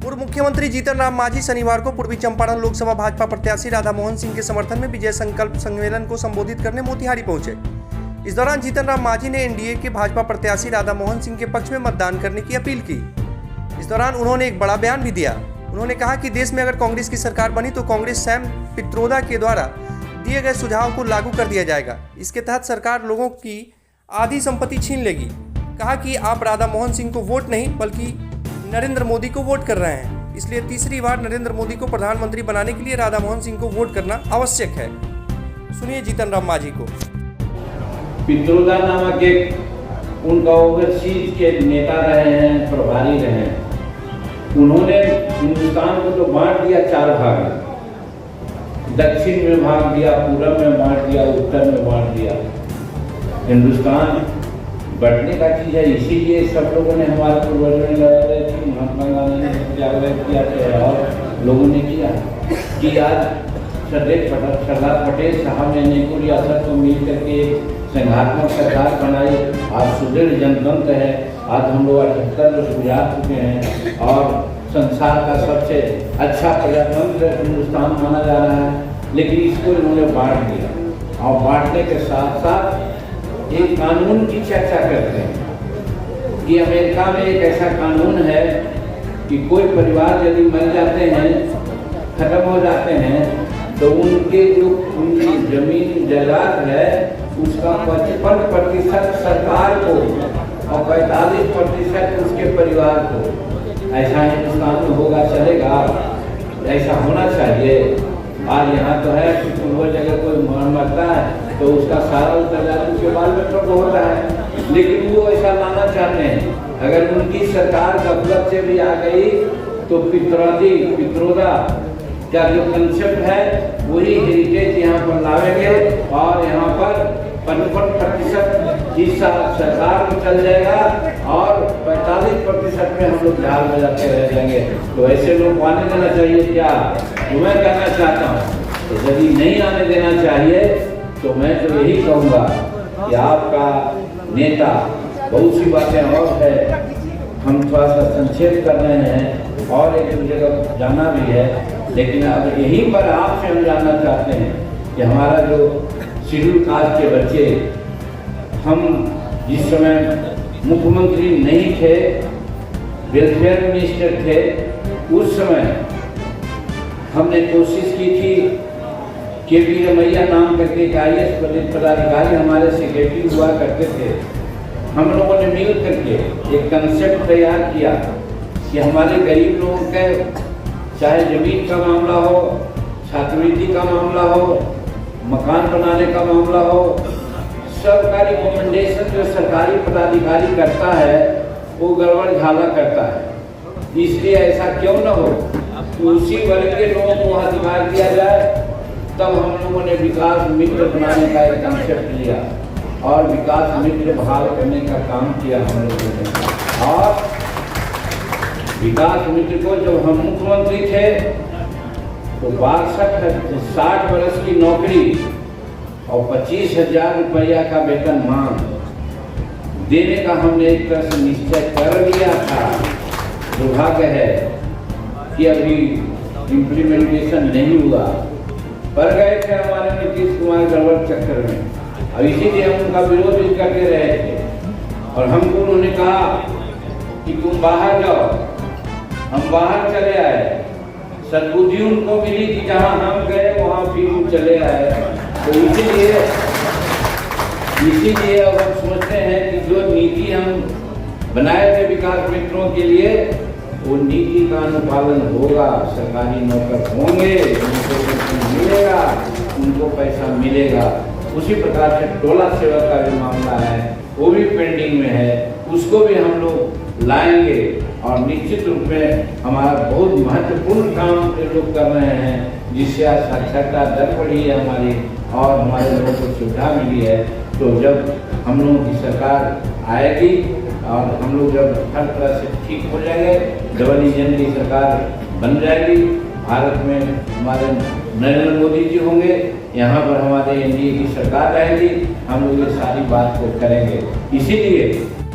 पूर्व मुख्यमंत्री जीतन राम मांझी शनिवार को पूर्वी चंपारण लोकसभा भाजपा प्रत्याशी राधा मोहन सिंह के समर्थन में विजय संकल्प सम्मेलन को संबोधित करने मोतिहारी पहुंचे। इस दौरान जीतन राम मांझी ने एनडीए के भाजपा प्रत्याशी राधा मोहन सिंह के पक्ष में मतदान करने की अपील की। इस दौरान उन्होंने एक बड़ा बयान भी दिया। उन्होंने कहा कि देश में अगर कांग्रेस की सरकार बनी तो कांग्रेस सैम पित्रोदा के द्वारा दिए गए सुझाव को लागू कर दिया जाएगा। इसके तहत सरकार लोगों की आधी संपत्ति छीन लेगी। कहा कि आप राधा मोहन सिंह को वोट नहीं बल्कि नरेंद्र मोदी को वोट कर रहे हैं, इसलिए तीसरी बार नरेंद्र मोदी को प्रधानमंत्री बनाने के लिए राधा मोहन सिंह को वोट करना आवश्यक है। सुनिए जीतन राम मांझी को। पित्रोदा नामक एक उनका ओवरसीज के नेता रहे हैं, प्रभारी रहे हैं। उन्होंने हिंदुस्तान को तो बांट दिया 4 भाग में, दक्षिण में भाग दिया, पूरब में बांट दिया, उत्तर में बांट दिया। हिंदुस्तान बढ़ने का चीज है, इसीलिए सब लोगों ने हमारे पूर्वजों ने लगाया कि महात्मा गांधी ने जागृत किया और लोगों ने किया कि आज सरदार पटेल साहब ने अनेकों रियासत को मिल करके एक संघात्मक सरकार बनाई। आज सुदृढ़ जनतंत्र है। आज हम लोग 78 वर्ष गुजार चुके हैं और संसार का सबसे अच्छा प्रजातंत्र हिंदुस्तान माना जा रहा है। लेकिन इसको इन्होंने बांट दिया और बांटने के साथ साथ एक कानून की चर्चा करते हैं कि अमेरिका में एक ऐसा कानून है कि कोई परिवार यदि मर जाते हैं, खत्म हो जाते हैं, तो उनके जो उनकी जमीन जायदाद है उसका 55% सरकार को और 45% उसके परिवार को। ऐसा हिंदुस्तान में होगा, चलेगा? ऐसा होना चाहिए। आज यहाँ तो है कि पूर्वज अगर कोई मरता है तो उसका सारा उत्तरदायित्व उसके बाल बच्चों को होता है, लेकिन वो ऐसा लाना चाहते हैं। अगर उनकी सरकार गफलत से भी आ गई तो पित्रोदा का जो कंसेप्ट है वही हेरिटेज यहाँ पर लावेंगे और यहाँ पर 55% हिस्सा सरकार को चल जाएगा और 45% में हम लोग झाल बजाते रह जाएंगे। तो ऐसे लोग को आने देना चाहिए क्या? तो मैं कहना चाहता हूँ तो यदि नहीं आने देना चाहिए तो मैं तो यही कहूँगा कि आपका नेता बहुत सी बातें और है, हम थोड़ा सा संक्षेप कर रहे हैं और एक दूसरे जगह जाना भी है, लेकिन अब यहीं पर आपसे हम जानना चाहते हैं कि हमारा जो शेड्यूल कास्ट के बच्चे, हम जिस समय मुख्यमंत्री नहीं थे, वेलफेयर मिनिस्टर थे, उस समय हमने कोशिश की थी के.पी. रमैया नाम करके एक IAS पदाधिकारी हमारे सेक्रेटरी हुआ करते थे। हम लोगों ने मिल करके एक कंसेप्ट तैयार किया कि हमारे गरीब लोगों के चाहे जमीन का मामला हो, छात्रवृत्ति का मामला हो, मकान बनाने का मामला हो, सबका रिकमेंडेशन जो सरकारी पदाधिकारी करता है वो गड़बड़ झाला करता है। इसलिए ऐसा क्यों न हो कि उसी वर्ग के लोगों को अधिकार दिया जाए। तब हम लोगों ने विकास मित्र बनाने का एक कंसेप्ट लिया और विकास मित्र बहाल करने का काम किया हम लोगों ने। और विकास मित्र को जब हम मुख्यमंत्री थे तो 60 वर्ष की नौकरी और 25,000 रुपया का वेतन मांग देने का हमने एक तरह से निश्चय कर लिया था। दुर्भाग्य है कि अभी इम्प्लीमेंटेशन नहीं हुआ। पर गए थे हमारे नीतीश कुमार गड़बड़ चक्कर में और इसीलिए हम उनका विरोध भी करते रहे थे और हमको उन्होंने कहा कि तुम बाहर जाओ। हम बाहर चले आए। सद्बुद्धि उनको मिली कि जहाँ हम गए वहाँ फिर हम चले आए। तो इसीलिए अब हम सोचते हैं कि जो नीति हम बनाए थे विकास मित्रों के लिए वो नीति का अनुपालन होगा। सरकारी नौकर होंगे, उनको पेंशन मिलेगा, उनको पैसा मिलेगा। उसी प्रकार से टोला सेवा का जो मामला है वो भी पेंडिंग में है, उसको भी हम लोग लाएंगे और निश्चित रूप में हमारा बहुत महत्वपूर्ण काम ये लोग कर रहे हैं, जिससे आज साक्षरता दर बढ़ी है हमारी और हमारे लोगों को सुविधा मिली है। तो जब हम लोगों की सरकार आएगी और हम लोग जब हर तरह से ठीक हो जाएंगे, डबल इंजन की सरकार बन जाएगी, भारत में हमारे नरेंद्र मोदी जी होंगे, यहाँ पर हमारे एनडीए की सरकार रहेगी, हम लोग ये सारी बात को करेंगे। इसीलिए